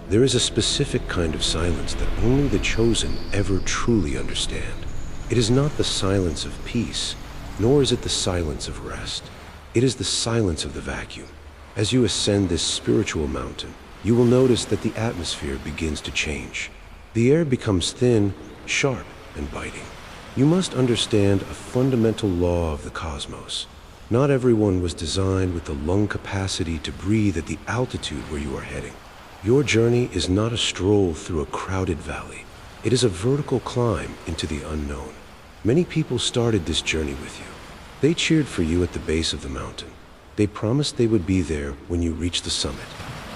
There is a specific kind of silence that only the chosen ever truly understand. It is not the silence of peace, nor is it the silence of rest. It is the silence of the vacuum. As you ascend this spiritual mountain, you will notice that the atmosphere begins to change. The air becomes thin, sharp, and biting. You must understand a fundamental law of the cosmos. Not everyone was designed with the lung capacity to breathe at the altitude where you are heading. Your journey is not a stroll through a crowded valley. It is a vertical climb into the unknown. Many people started this journey with you. They cheered for you at the base of the mountain. They promised they would be there when you reached the summit.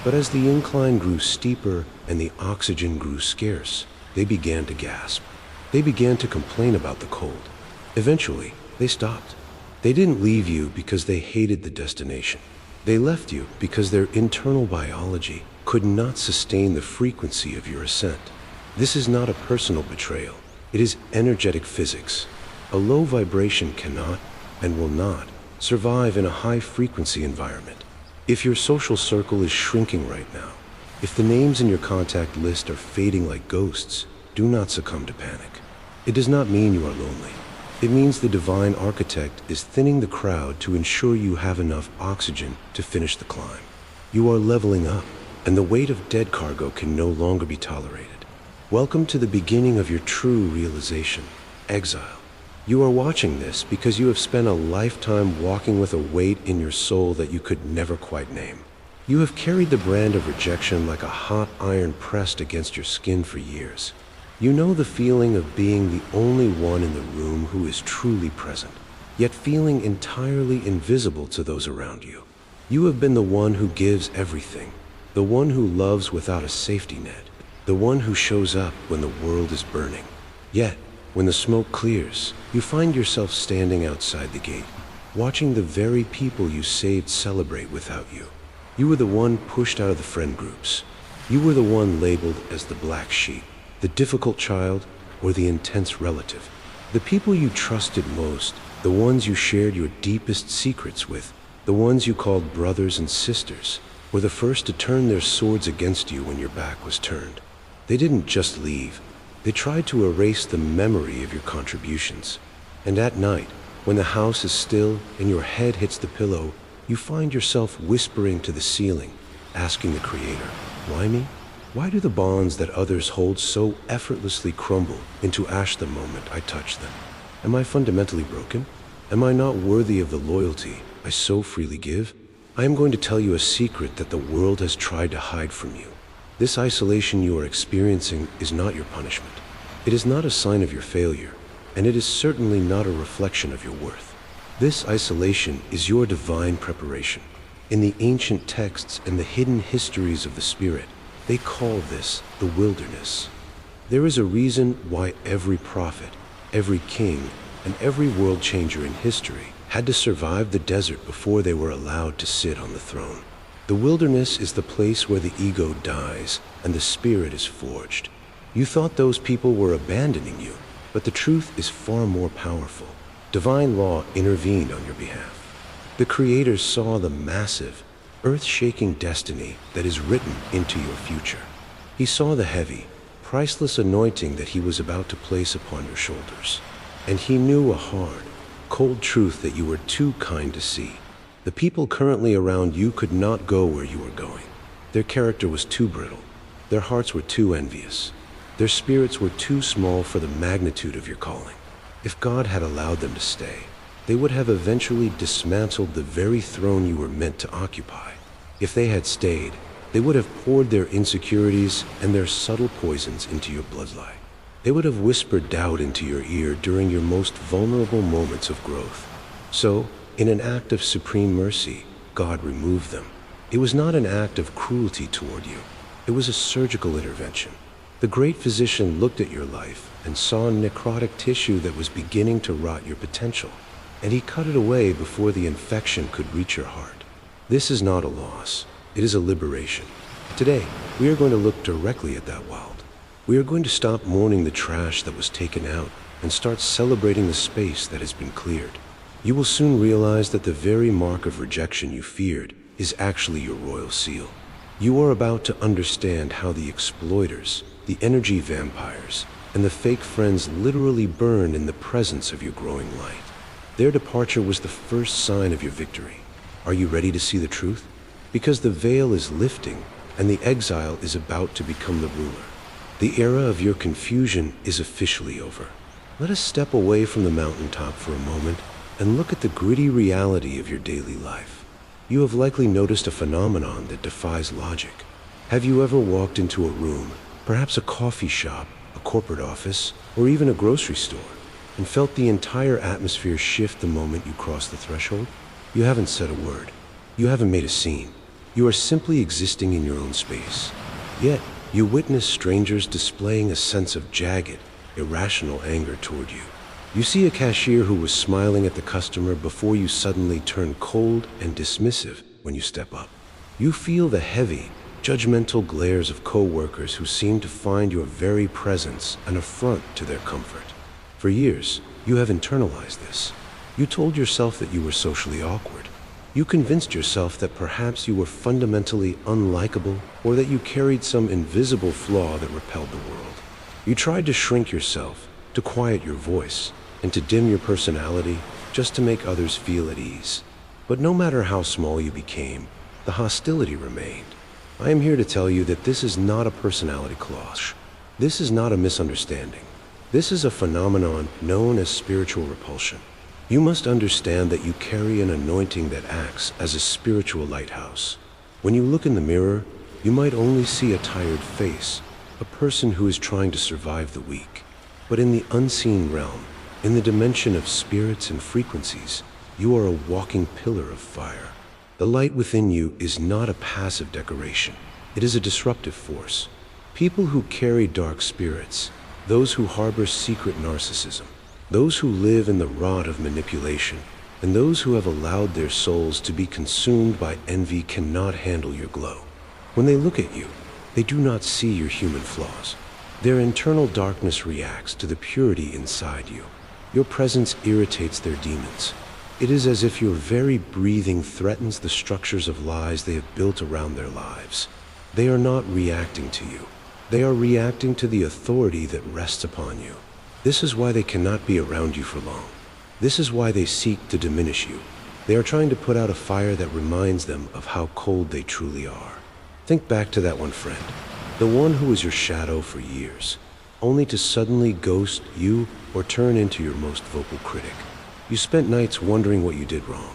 But as the incline grew steeper and the oxygen grew scarce, they began to gasp. They began to complain about the cold. Eventually, they stopped. They didn't leave you because they hated the destination. They left you because their internal biology could not sustain the frequency of your ascent. This is not a personal betrayal. It is energetic physics. A low vibration cannot, and will not, survive in a high-frequency environment. If your social circle is shrinking right now, if the names in your contact list are fading like ghosts, do not succumb to panic. It does not mean you are lonely. It means the divine architect is thinning the crowd to ensure you have enough oxygen to finish the climb. You are leveling up, and the weight of dead cargo can no longer be tolerated. Welcome to the beginning of your true realization, exile. You are watching this because you have spent a lifetime walking with a weight in your soul that you could never quite name. You have carried the brand of rejection like a hot iron pressed against your skin for years. You know the feeling of being the only one in the room who is truly present, yet feeling entirely invisible to those around you. You have been the one who gives everything, the one who loves without a safety net, the one who shows up when the world is burning. Yet, when the smoke clears, you find yourself standing outside the gate, watching the very people you saved celebrate without you. You were the one pushed out of the friend groups. You were the one labeled as the black sheep, the difficult child, or the intense relative. The people you trusted most, the ones you shared your deepest secrets with, the ones you called brothers and sisters, were the first to turn their swords against you when your back was turned. They didn't just leave. They tried to erase the memory of your contributions. And at night, when the house is still and your head hits the pillow, you find yourself whispering to the ceiling, asking the Creator, "Why me? Why do the bonds that others hold so effortlessly crumble into ash the moment I touch them? Am I fundamentally broken? Am I not worthy of the loyalty I so freely give?" I am going to tell you a secret that the world has tried to hide from you. This isolation you are experiencing is not your punishment. It is not a sign of your failure, and it is certainly not a reflection of your worth. This isolation is your divine preparation. In the ancient texts and the hidden histories of the Spirit, they call this the wilderness. There is a reason why every prophet, every king, and every world changer in history had to survive the desert before they were allowed to sit on the throne. The wilderness is the place where the ego dies and the spirit is forged. You thought those people were abandoning you, but the truth is far more powerful. Divine law intervened on your behalf. The Creator saw the massive, earth-shaking destiny that is written into your future. He saw the heavy, priceless anointing that He was about to place upon your shoulders. And He knew a hard, cold truth that you were too kind to see. The people currently around you could not go where you were going. Their character was too brittle. Their hearts were too envious. Their spirits were too small for the magnitude of your calling. If God had allowed them to stay, they would have eventually dismantled the very throne you were meant to occupy. If they had stayed, they would have poured their insecurities and their subtle poisons into your bloodline. They would have whispered doubt into your ear during your most vulnerable moments of growth. So, in an act of supreme mercy, God removed them. It was not an act of cruelty toward you. It was a surgical intervention. The great physician looked at your life and saw necrotic tissue that was beginning to rot your potential, and He cut it away before the infection could reach your heart. This is not a loss. It is a liberation. Today, we are going to look directly at that wild. We are going to stop mourning the trash that was taken out and start celebrating the space that has been cleared. You will soon realize that the very mark of rejection you feared is actually your royal seal. You are about to understand how the exploiters, the energy vampires, and the fake friends literally burn in the presence of your growing light. Their departure was the first sign of your victory. Are you ready to see the truth? Because the veil is lifting, and the exile is about to become the ruler. The era of your confusion is officially over. Let us step away from the mountaintop for a moment and look at the gritty reality of your daily life. You have likely noticed a phenomenon that defies logic. Have you ever walked into a room, perhaps a coffee shop, a corporate office, or even a grocery store, and felt the entire atmosphere shift the moment you crossed the threshold? You haven't said a word. You haven't made a scene. You are simply existing in your own space. Yet, you witness strangers displaying a sense of jagged, irrational anger toward you. You see a cashier who was smiling at the customer before you suddenly turn cold and dismissive when you step up. You feel the heavy, judgmental glares of co-workers who seem to find your very presence an affront to their comfort. For years, you have internalized this. You told yourself that you were socially awkward. You convinced yourself that perhaps you were fundamentally unlikable or that you carried some invisible flaw that repelled the world. You tried to shrink yourself, to quiet your voice, and to dim your personality just to make others feel at ease. But no matter how small you became, the hostility remained. I am here to tell you that this is not a personality clash. This is not a misunderstanding. This is a phenomenon known as spiritual repulsion. You must understand that you carry an anointing that acts as a spiritual lighthouse. When you look in the mirror, you might only see a tired face, a person who is trying to survive the week. But in the unseen realm, in the dimension of spirits and frequencies, you are a walking pillar of fire. The light within you is not a passive decoration. It is a disruptive force. People who carry dark spirits, those who harbor secret narcissism, those who live in the rot of manipulation, and those who have allowed their souls to be consumed by envy cannot handle your glow. When they look at you, they do not see your human flaws. Their internal darkness reacts to the purity inside you. Your presence irritates their demons. It is as if your very breathing threatens the structures of lies they have built around their lives. They are not reacting to you. They are reacting to the authority that rests upon you. This is why they cannot be around you for long. This is why they seek to diminish you. They are trying to put out a fire that reminds them of how cold they truly are. Think back to that one friend, the one who was your shadow for years, only to suddenly ghost you or turn into your most vocal critic. You spent nights wondering what you did wrong.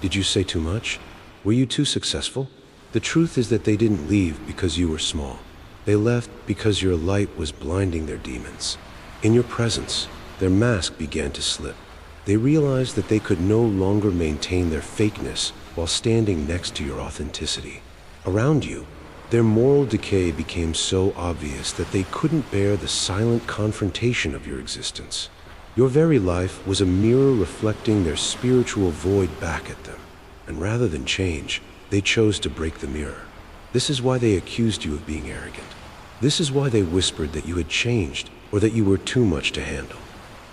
Did you say too much? Were you too successful? The truth is that they didn't leave because you were small. They left because your light was blinding their demons. In your presence, their mask began to slip. They realized that they could no longer maintain their fakeness while standing next to your authenticity. Around you, their moral decay became so obvious that they couldn't bear the silent confrontation of your existence. Your very life was a mirror reflecting their spiritual void back at them. And rather than change, they chose to break the mirror. This is why they accused you of being arrogant. This is why they whispered that you had changed or that you were too much to handle.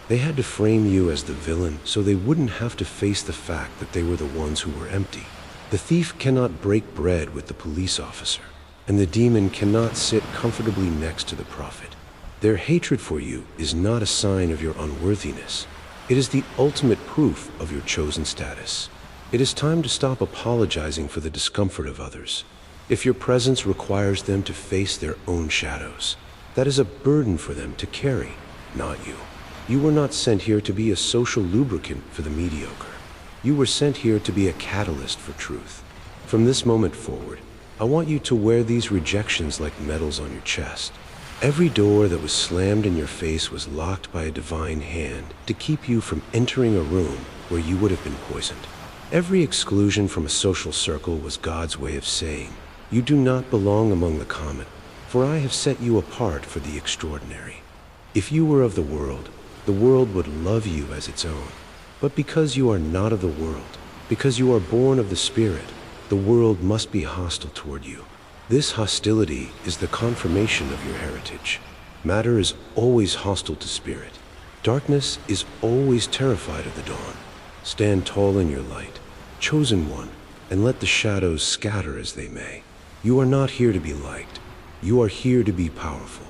They had to frame you as the villain so they wouldn't have to face the fact that they were the ones who were empty. The thief cannot break bread with the police officer, and the demon cannot sit comfortably next to the prophet. Their hatred for you is not a sign of your unworthiness. It is the ultimate proof of your chosen status. It is time to stop apologizing for the discomfort of others. If your presence requires them to face their own shadows, that is a burden for them to carry, not you. You were not sent here to be a social lubricant for the mediocre. You were sent here to be a catalyst for truth. From this moment forward, I want you to wear these rejections like medals on your chest. Every door that was slammed in your face was locked by a divine hand to keep you from entering a room where you would have been poisoned. Every exclusion from a social circle was God's way of saying, you do not belong among the common, for I have set you apart for the extraordinary. If you were of the world would love you as its own. But because you are not of the world, because you are born of the Spirit, the world must be hostile toward you. This hostility is the confirmation of your heritage. Matter is always hostile to spirit. Darkness is always terrified of the dawn. Stand tall in your light, chosen one, and let the shadows scatter as they may. You are not here to be liked. You are here to be powerful.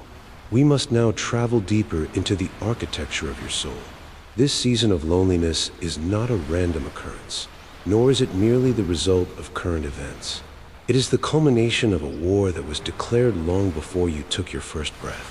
We must now travel deeper into the architecture of your soul. This season of loneliness is not a random occurrence, nor is it merely the result of current events. It is the culmination of a war that was declared long before you took your first breath.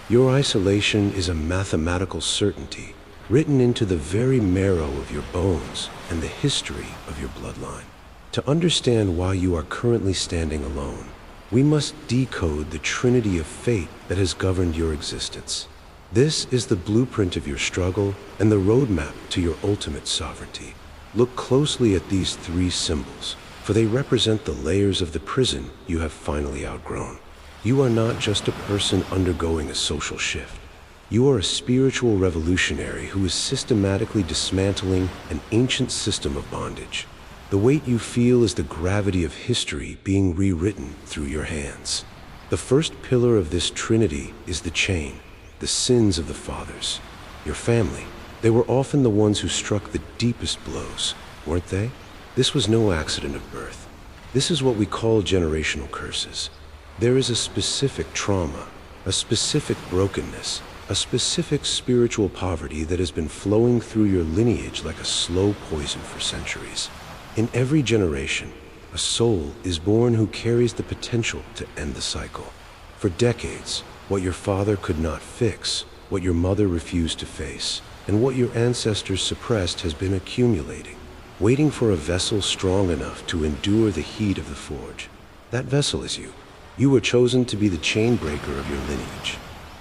Your isolation is a mathematical certainty written into the very marrow of your bones and the history of your bloodline. To understand why you are currently standing alone, we must decode the trinity of fate that has governed your existence. This is the blueprint of your struggle and the roadmap to your ultimate sovereignty. Look closely at these three symbols, for they represent the layers of the prison you have finally outgrown. You are not just a person undergoing a social shift. You are a spiritual revolutionary who is systematically dismantling an ancient system of bondage. The weight you feel is the gravity of history being rewritten through your hands. The first pillar of this trinity is the chain, the sins of the fathers. Your family, they were often the ones who struck the deepest blows, weren't they? This was no accident of birth. This is what we call generational curses. There is a specific trauma, a specific brokenness, a specific spiritual poverty that has been flowing through your lineage like a slow poison for centuries. In every generation, a soul is born who carries the potential to end the cycle. For decades, what your father could not fix, what your mother refused to face, and what your ancestors suppressed has been accumulating, waiting for a vessel strong enough to endure the heat of the forge. That vessel is you. You were chosen to be the chain breaker of your lineage.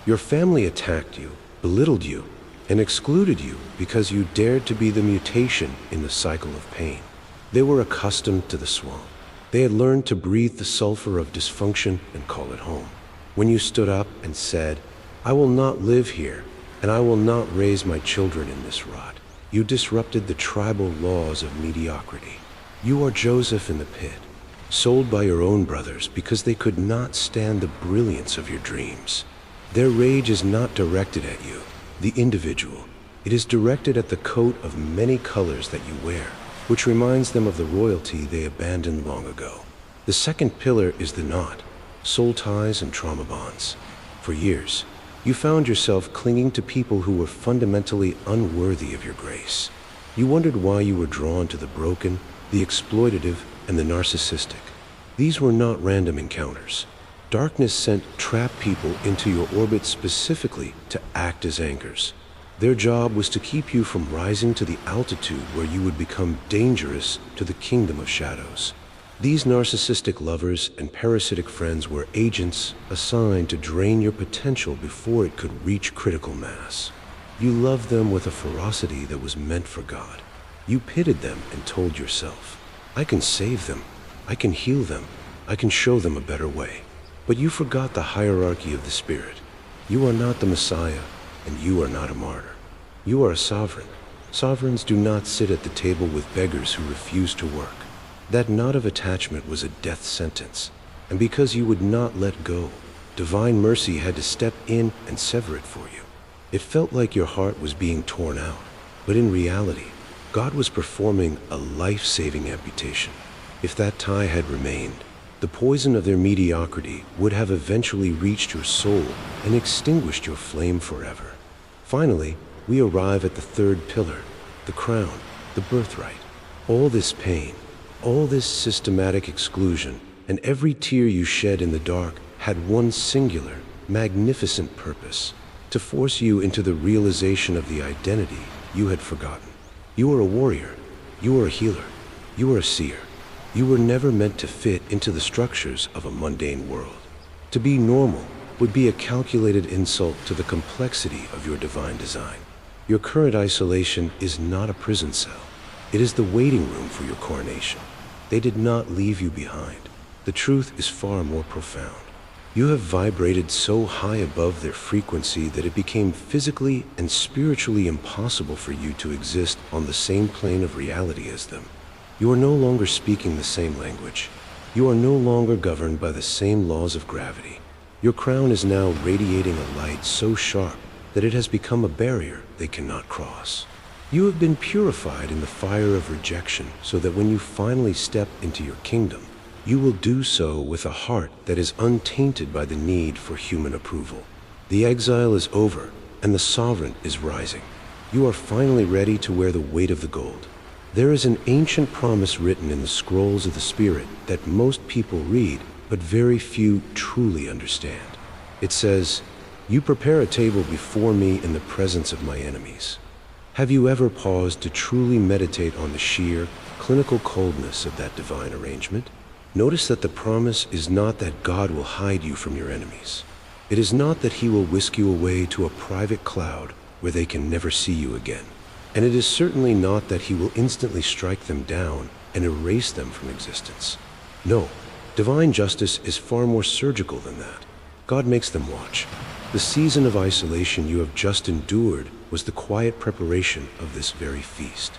Your family attacked you, belittled you, and excluded you because you dared to be the mutation in the cycle of pain. They were accustomed to the swamp. They had learned to breathe the sulfur of dysfunction and call it home. When you stood up and said, "I will not live here, and I will not raise my children in this rot," you disrupted the tribal laws of mediocrity. You are Joseph in the pit, sold by your own brothers because they could not stand the brilliance of your dreams. Their rage is not directed at you, the individual. It is directed at the coat of many colors that you wear, which reminds them of the royalty they abandoned long ago. The second pillar is the knot, soul ties and trauma bonds. For years, you found yourself clinging to people who were fundamentally unworthy of your grace. You wondered why you were drawn to the broken, the exploitative, and the narcissistic. These were not random encounters. Darkness sent trapped people into your orbit specifically to act as anchors. Their job was to keep you from rising to the altitude where you would become dangerous to the kingdom of shadows. These narcissistic lovers and parasitic friends were agents assigned to drain your potential before it could reach critical mass. You loved them with a ferocity that was meant for God. You pitied them and told yourself, "I can save them, I can heal them, I can show them a better way." But you forgot the hierarchy of the Spirit. You are not the Messiah, and you are not a martyr. You are a sovereign. Sovereigns do not sit at the table with beggars who refuse to work. That knot of attachment was a death sentence, and because you would not let go, divine mercy had to step in and sever it for you. It felt like your heart was being torn out, but in reality, God was performing a life-saving amputation. If that tie had remained, the poison of their mediocrity would have eventually reached your soul and extinguished your flame forever. Finally, we arrive at the third pillar, the crown, the birthright. All this pain, all this systematic exclusion, and every tear you shed in the dark had one singular, magnificent purpose: to force you into the realization of the identity you had forgotten. You are a warrior, you are a healer, you are a seer. You were never meant to fit into the structures of a mundane world. To be normal would be a calculated insult to the complexity of your divine design. Your current isolation is not a prison cell. It is the waiting room for your coronation. They did not leave you behind. The truth is far more profound. You have vibrated so high above their frequency that it became physically and spiritually impossible for you to exist on the same plane of reality as them. You are no longer speaking the same language. You are no longer governed by the same laws of gravity. Your crown is now radiating a light so sharp that it has become a barrier they cannot cross. You have been purified in the fire of rejection so that when you finally step into your kingdom, You will do so with a heart that is untainted by the need for human approval. The exile is over, and the sovereign is rising. You are finally ready to wear the weight of the gold. There is an ancient promise written in the scrolls of the Spirit that most people read, but very few truly understand. It says, "You prepare a table before me in the presence of my enemies." Have you ever paused to truly meditate on the sheer, clinical coldness of that divine arrangement? Notice that the promise is not that God will hide you from your enemies. It is not that he will whisk you away to a private cloud where they can never see you again. And it is certainly not that he will instantly strike them down and erase them from existence. No, divine justice is far more surgical than that. God makes them watch. The season of isolation you have just endured was the quiet preparation of this very feast.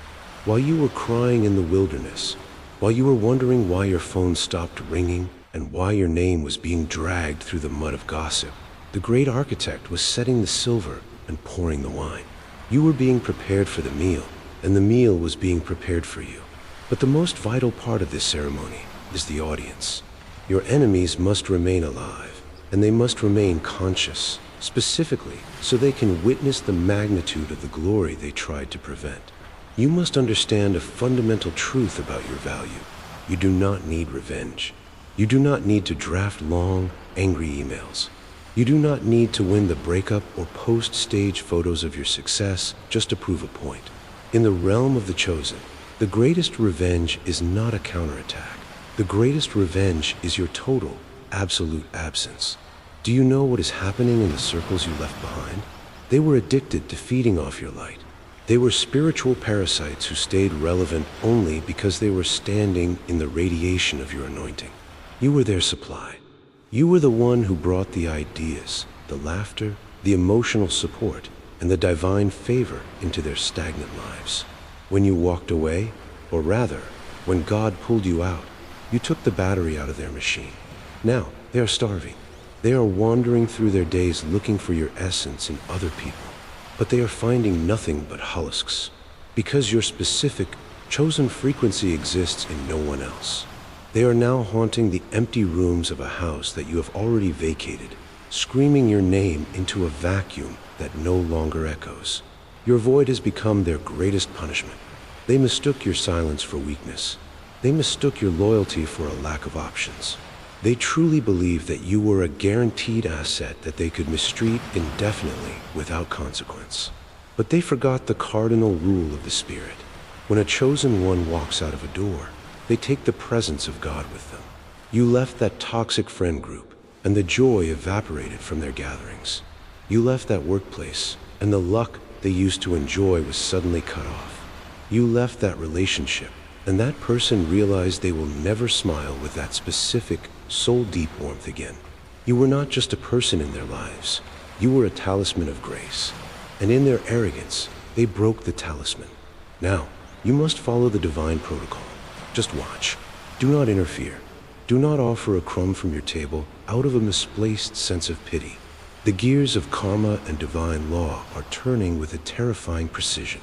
While you were crying in the wilderness, while you were wondering why your phone stopped ringing and why your name was being dragged through the mud of gossip, the great architect was setting the silver and pouring the wine. You were being prepared for the meal, and the meal was being prepared for you. But the most vital part of this ceremony is the audience. Your enemies must remain alive, and they must remain conscious, specifically so they can witness the magnitude of the glory they tried to prevent. You must understand a fundamental truth about your value. You do not need revenge. You do not need to draft long, angry emails. You do not need to win the breakup or post stage photos of your success just to prove a point. In the realm of the chosen, the greatest revenge is not a counterattack. The greatest revenge is your total, absolute absence. Do you know what is happening in the circles you left behind? They were addicted to feeding off your light. They were spiritual parasites who stayed relevant only because they were standing in the radiation of your anointing. You were their supply. You were the one who brought the ideas, the laughter, the emotional support, and the divine favor into their stagnant lives. When you walked away, or rather, when God pulled you out, you took the battery out of their machine. Now, they are starving. They are wandering through their days looking for your essence in other people, but they are finding nothing but husks, because your specific, chosen frequency exists in no one else. They are now haunting the empty rooms of a house that you have already vacated, screaming your name into a vacuum that no longer echoes. Your void has become their greatest punishment. They mistook your silence for weakness. They mistook your loyalty for a lack of options. They truly believed that you were a guaranteed asset that they could mistreat indefinitely without consequence. But they forgot the cardinal rule of the Spirit. When a chosen one walks out of a door, they take the presence of God with them. You left that toxic friend group, and the joy evaporated from their gatherings. You left that workplace, and the luck they used to enjoy was suddenly cut off. You left that relationship, and that person realized they will never smile with that specific, soul-deep warmth again. You were not just a person in their lives. You were a talisman of grace. And in their arrogance, they broke the talisman. Now, you must follow the divine protocol. Just watch. Do not interfere. Do not offer a crumb from your table out of a misplaced sense of pity. The gears of karma and divine law are turning with a terrifying precision.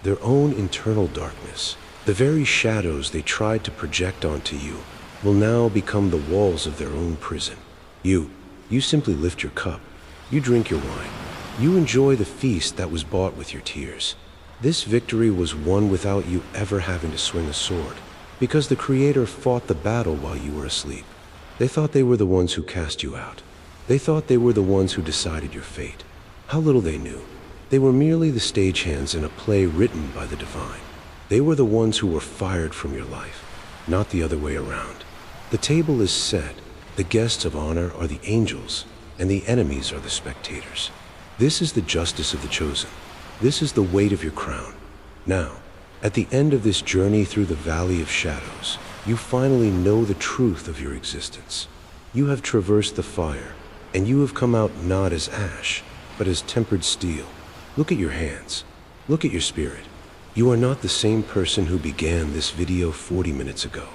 Their own internal darkness, the very shadows they tried to project onto you, will now become the walls of their own prison. You simply lift your cup. You drink your wine. You enjoy the feast that was bought with your tears. This victory was won without you ever having to swing a sword, because the Creator fought the battle while you were asleep. They thought they were the ones who cast you out. They thought they were the ones who decided your fate. How little they knew. They were merely the stagehands in a play written by the divine. They were the ones who were fired from your life, not the other way around. The table is set. The guests of honor are the angels, and the enemies are the spectators. This is the justice of the chosen. This is the weight of your crown. Now, at the end of this journey through the valley of shadows, you finally know the truth of your existence. You have traversed the fire, and you have come out not as ash, but as tempered steel. Look at your hands. Look at your spirit. You are not the same person who began this video 40 minutes ago.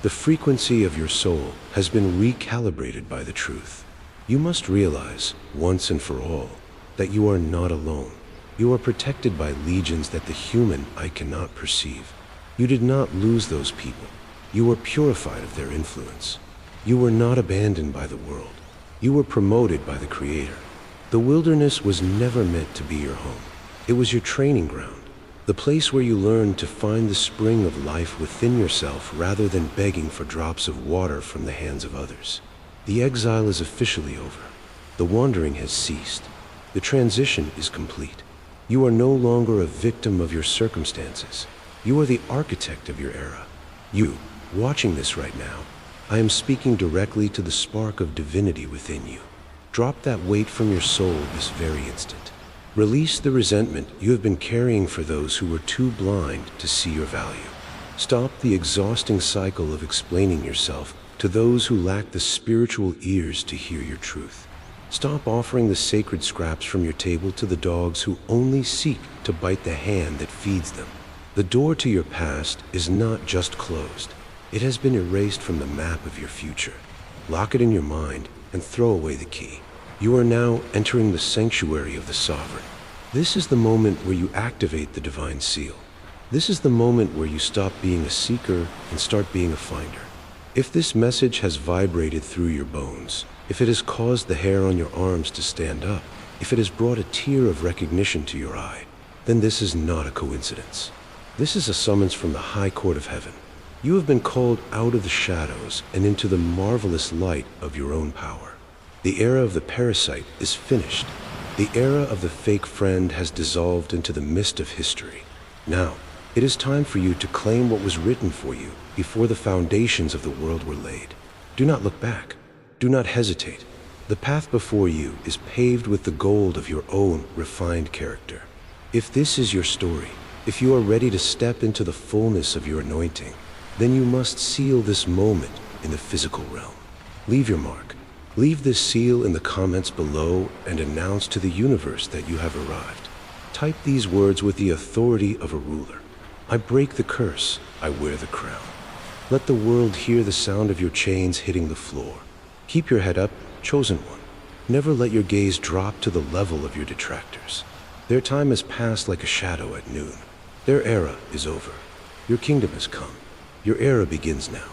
The frequency of your soul has been recalibrated by the truth. You must realize, once and for all, that you are not alone. You are protected by legions that the human eye cannot perceive. You did not lose those people. You were purified of their influence. You were not abandoned by the world. You were promoted by the Creator. The wilderness was never meant to be your home. It was your training ground, the place where you learned to find the spring of life within yourself rather than begging for drops of water from the hands of others. The exile is officially over. The wandering has ceased. The transition is complete. You are no longer a victim of your circumstances. You are the architect of your era. You, watching this right now, I am speaking directly to the spark of divinity within you. Drop that weight from your soul this very instant. Release the resentment you have been carrying for those who were too blind to see your value. Stop the exhausting cycle of explaining yourself to those who lack the spiritual ears to hear your truth. Stop offering the sacred scraps from your table to the dogs who only seek to bite the hand that feeds them. The door to your past is not just closed. It has been erased from the map of your future. Lock it in your mind and throw away the key. You are now entering the sanctuary of the Sovereign. This is the moment where you activate the divine seal. This is the moment where you stop being a seeker and start being a finder. If this message has vibrated through your bones, if it has caused the hair on your arms to stand up, if it has brought a tear of recognition to your eye, then this is not a coincidence. This is a summons from the high court of heaven. You have been called out of the shadows and into the marvelous light of your own power. The era of the parasite is finished. The era of the fake friend has dissolved into the mist of history. Now, it is time for you to claim what was written for you before the foundations of the world were laid. Do not look back. Do not hesitate. The path before you is paved with the gold of your own refined character. If this is your story, if you are ready to step into the fullness of your anointing, then you must seal this moment in the physical realm. Leave your mark. Leave this seal in the comments below and announce to the universe that you have arrived. Type these words with the authority of a ruler. I break the curse. I wear the crown. Let the world hear the sound of your chains hitting the floor. Keep your head up, chosen one. Never let your gaze drop to the level of your detractors. Their time has passed like a shadow at noon. Their era is over. Your kingdom has come. Your era begins now.